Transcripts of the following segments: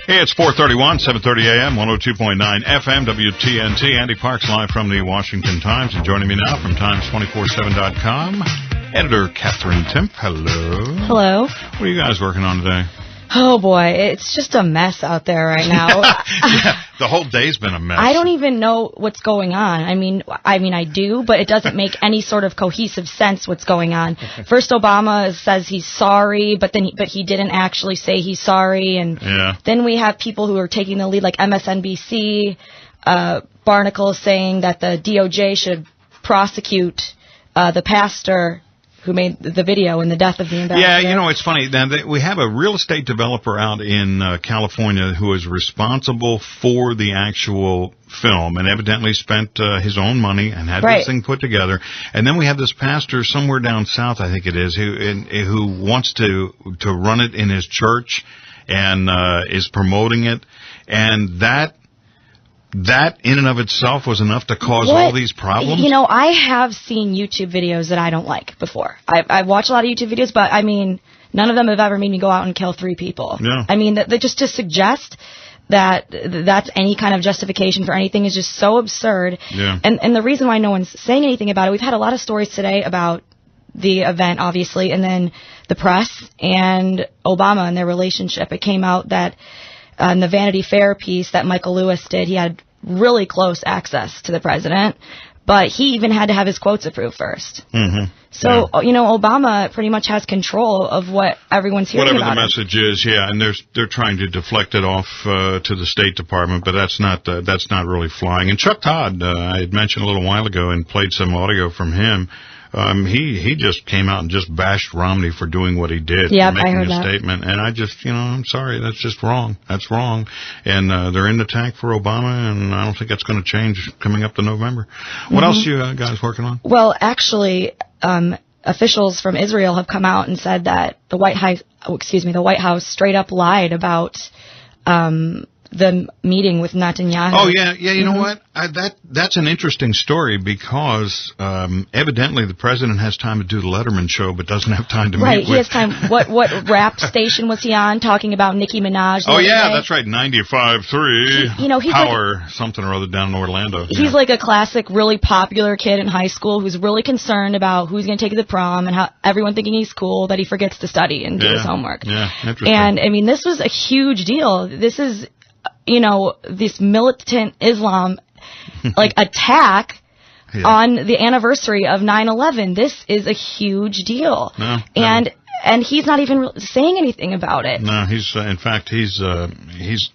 Hey, it's 4:31, 7:30 a.m., 102.9 FM, WTNT. Andy Parks live from the Washington Times. And joining me now from Times247.com, editor Katherine Timpf. Hello. Hello. What are you guys working on today? Oh, boy. It's just a mess out there right now. Yeah, the whole day's been a mess. I don't even know what's going on. I mean, I do, but it doesn't make any sort of cohesive sense what's going on. First, Obama says he's sorry, but he didn't actually say he's sorry. And then we have people who are taking the lead, like MSNBC. Barnacle saying that the DOJ should prosecute the pastor who made the video in the death of the ambassador. Yeah, you know, it's funny. Now, we have a real estate developer out in California who is responsible for the actual film and evidently spent his own money and had this thing put together. And then we have this pastor somewhere down south, I think it is, who wants to run it in his church and is promoting it. And that in and of itself was enough to cause all these problems? You know, I have seen YouTube videos that I don't like before. I've watched a lot of YouTube videos, but, I mean, none of them have ever made me go out and kill 3 people. Yeah. I mean, just to suggest that that's any kind of justification for anything is just so absurd. Yeah. And the reason why no one's saying anything about it, we've had a lot of stories today about the event, obviously, and then the press and Obama and their relationship. It came out that in the Vanity Fair piece that Michael Lewis did, he had really close access to the president, but he even had to have his quotes approved first. Mm-hmm. So, you know, Obama pretty much has control of what everyone's hearing Whatever about the message is, yeah, and they're trying to deflect it off to the State Department, but that's not really flying. And Chuck Todd, I had mentioned a little while ago and played some audio from him. He just came out and just bashed Romney for doing what he did, making a statement. And I just, I'm sorry, that's just wrong. That's wrong. And they're in the tank for Obama, and I don't think that's going to change coming up to November. What else are you guys working on? Well, actually, officials from Israel have come out and said that the White House straight up lied about the meeting with Netanyahu. Oh, yeah, you know what? That's an interesting story because evidently the president has time to do the Letterman show but doesn't have time to meet with... Right, he has time. What rap station was he on talking about Nicki Minaj? Oh, yeah, that's right, 95.3 he's Power like, something or other down in Orlando. He's like a classic, really popular kid in high school who's really concerned about who's going to take you to the prom and how everyone thinking he's cool, that he forgets to study and do his homework. Yeah, interesting. And, I mean, this was a huge deal. This is... this militant Islam, attack on the anniversary of 9/11. This is a huge deal. No, and he's not even saying anything about it. No, he's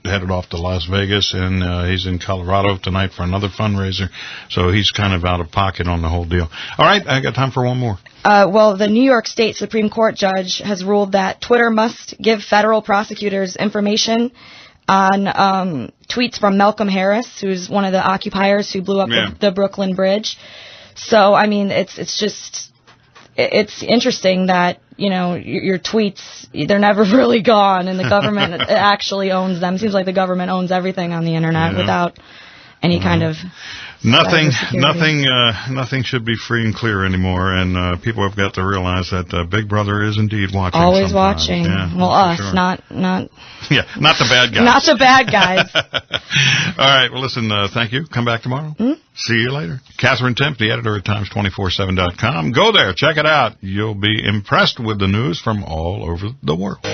headed off to Las Vegas, and he's in Colorado tonight for another fundraiser. So he's kind of out of pocket on the whole deal. All right, I got time for one more. Well, the New York State Supreme Court judge has ruled that Twitter must give federal prosecutors information on tweets from Malcolm Harris, who's one of the occupiers who blew up the Brooklyn Bridge. So, I mean, it's interesting that, your tweets, they're never really gone, and the government actually owns them. It seems like the government owns everything on the Internet without any kind of... Nothing should be free and clear anymore, and people have got to realize that Big Brother is indeed watching. Always sometimes. watching. Yeah, well, us, sure. not yeah, not the bad guys. Not the bad guys. All right, well, listen, thank you. Come back tomorrow. Mm-hmm. See you later. Katherine Timpf, the editor at Times247.com. Go there, check it out. You'll be impressed with the news from all over the world.